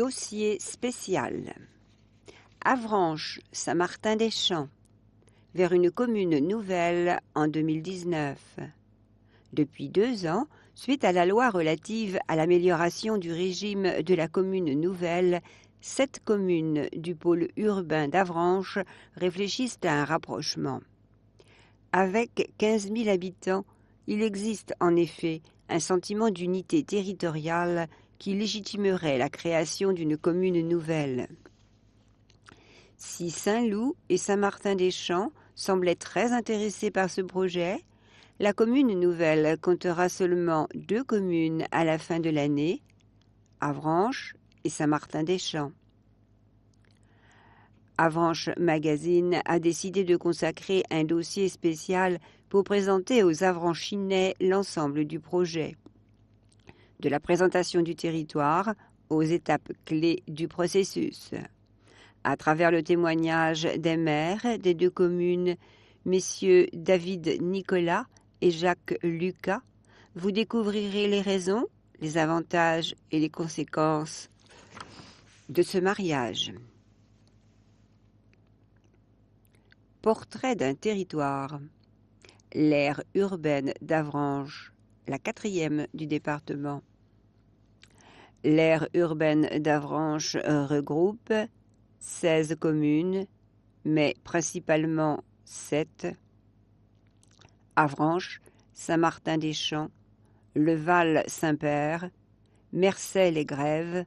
Dossier spécial. Avranches, Saint-Martin-des-Champs, vers une commune nouvelle en 2019. Depuis 2 ans, suite à la loi relative à l'amélioration du régime de la commune nouvelle, 7 communes du pôle urbain d'Avranches réfléchissent à un rapprochement. Avec 15 000 habitants, il existe en effet un sentiment d'unité territoriale qui légitimerait la création d'une commune nouvelle. Si Saint-Loup et Saint-Martin-des-Champs semblaient très intéressés par ce projet, la commune nouvelle comptera seulement 2 communes à la fin de l'année, Avranches et Saint-Martin-des-Champs. Avranches Magazine a décidé de consacrer un dossier spécial pour présenter aux Avranchinais l'ensemble du projet. De la présentation du territoire aux étapes clés du processus. À travers le témoignage des maires des 2 communes, messieurs David Nicolas et Jacques Lucas, vous découvrirez les raisons, les avantages et les conséquences de ce mariage. Portrait d'un territoire. L'aire urbaine d'Avranches, la 4e du département. L'aire urbaine d'Avranches regroupe 16 communes, mais principalement 7. Avranches, Saint-Martin-des-Champs, Le Val-Saint-Père, Mercey-les-Grèves,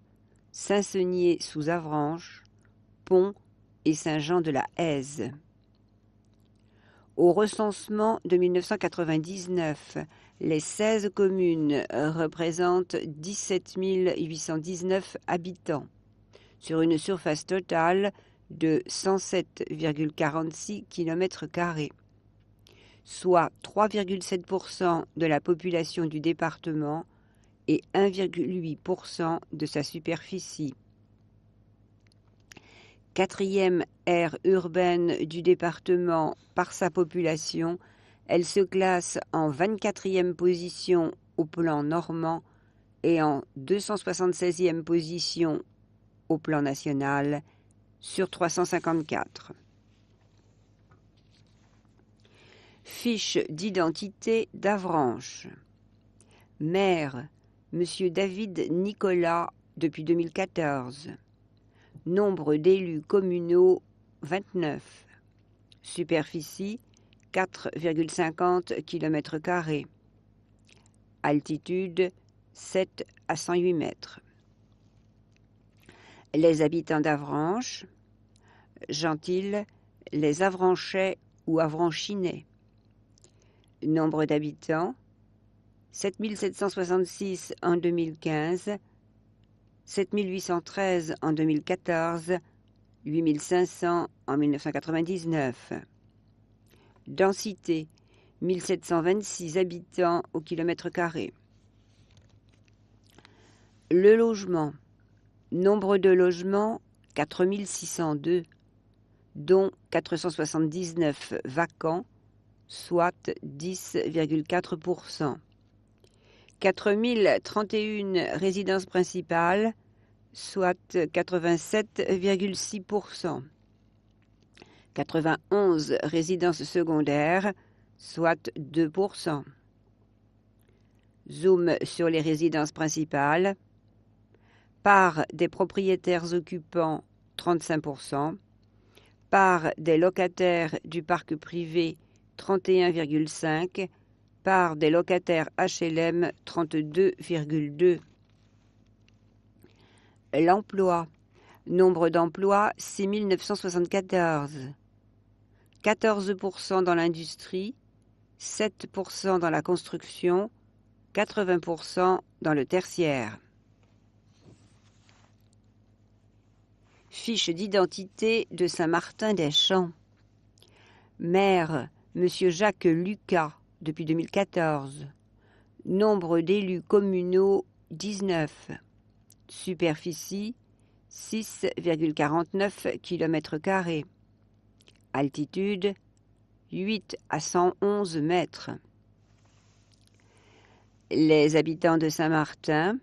Saint-Senier-sous-Avranches, Pont et Saint-Jean-de-la-Haise. Au recensement de 1999, les 16 communes représentent 17 819 habitants, sur une surface totale de 107,46 km², soit 3,7% de la population du département et 1,8% de sa superficie. 4e aire urbaine du département par sa population, elle se classe en 24e position au plan normand et en 276e position au plan national sur 354. Fiche d'identité d'Avranches. Maire, Monsieur David Nicolas depuis 2014. Nombre d'élus communaux, 29. Superficie, 4,50 km². Altitude, 7 à 108 mètres. Les habitants d'Avranches. Gentil, les Avranchais ou Avranchinais. Nombre d'habitants, 7 766 en 2015, 7 813 en 2014, 8 500 en 1999. Densité, 1726 habitants au km². Le logement. Nombre de logements, 4 602, dont 479 vacants, soit 10,4%. 4 031 résidences principales, soit 87,6%. 91 résidences secondaires, soit 2%. Zoom sur les résidences principales. Part des propriétaires occupants, 35%. Part des locataires du parc privé, 31,5%. Part des locataires HLM, 32,2%. L'emploi. Nombre d'emplois, 6 974. 14% dans l'industrie, 7% dans la construction, 80% dans le tertiaire. Fiche d'identité de Saint-Martin-des-Champs. Maire, Monsieur Jacques Lucas, depuis 2014. Nombre d'élus communaux, 19. Superficie, 6,49 km². Altitude, 8 à 111 mètres. Les habitants de Saint-Martin.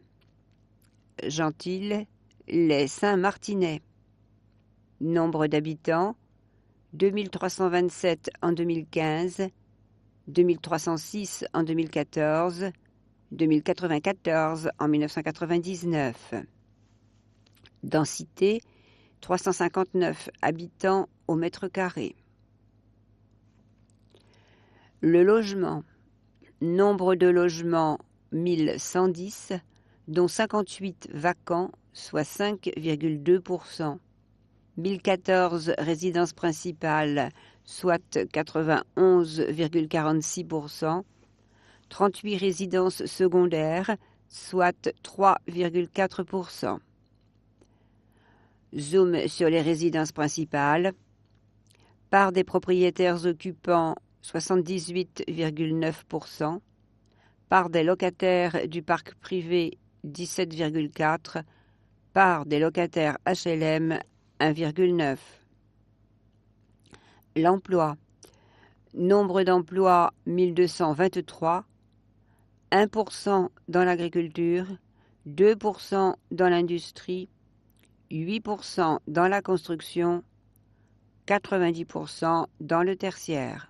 Gentil, les Saint-Martinais. Nombre d'habitants, 2327 en 2015, 2306 en 2014, 2094 en 1999. Densité, 359 habitants au mètre carré. Le logement. Nombre de logements, 1110, dont 58 vacants, soit 5,2%. 1014 résidences principales, soit 91,46%. 38 résidences secondaires, soit 3,4%. Zoom sur les résidences principales. Part des propriétaires occupants, 78,9%. Part des locataires du parc privé, 17,4%. Part des locataires HLM, 1,9%. L'emploi. Nombre d'emplois, 1223. 1% dans l'agriculture, 2% dans l'industrie, 8% dans la construction, 90% dans le tertiaire.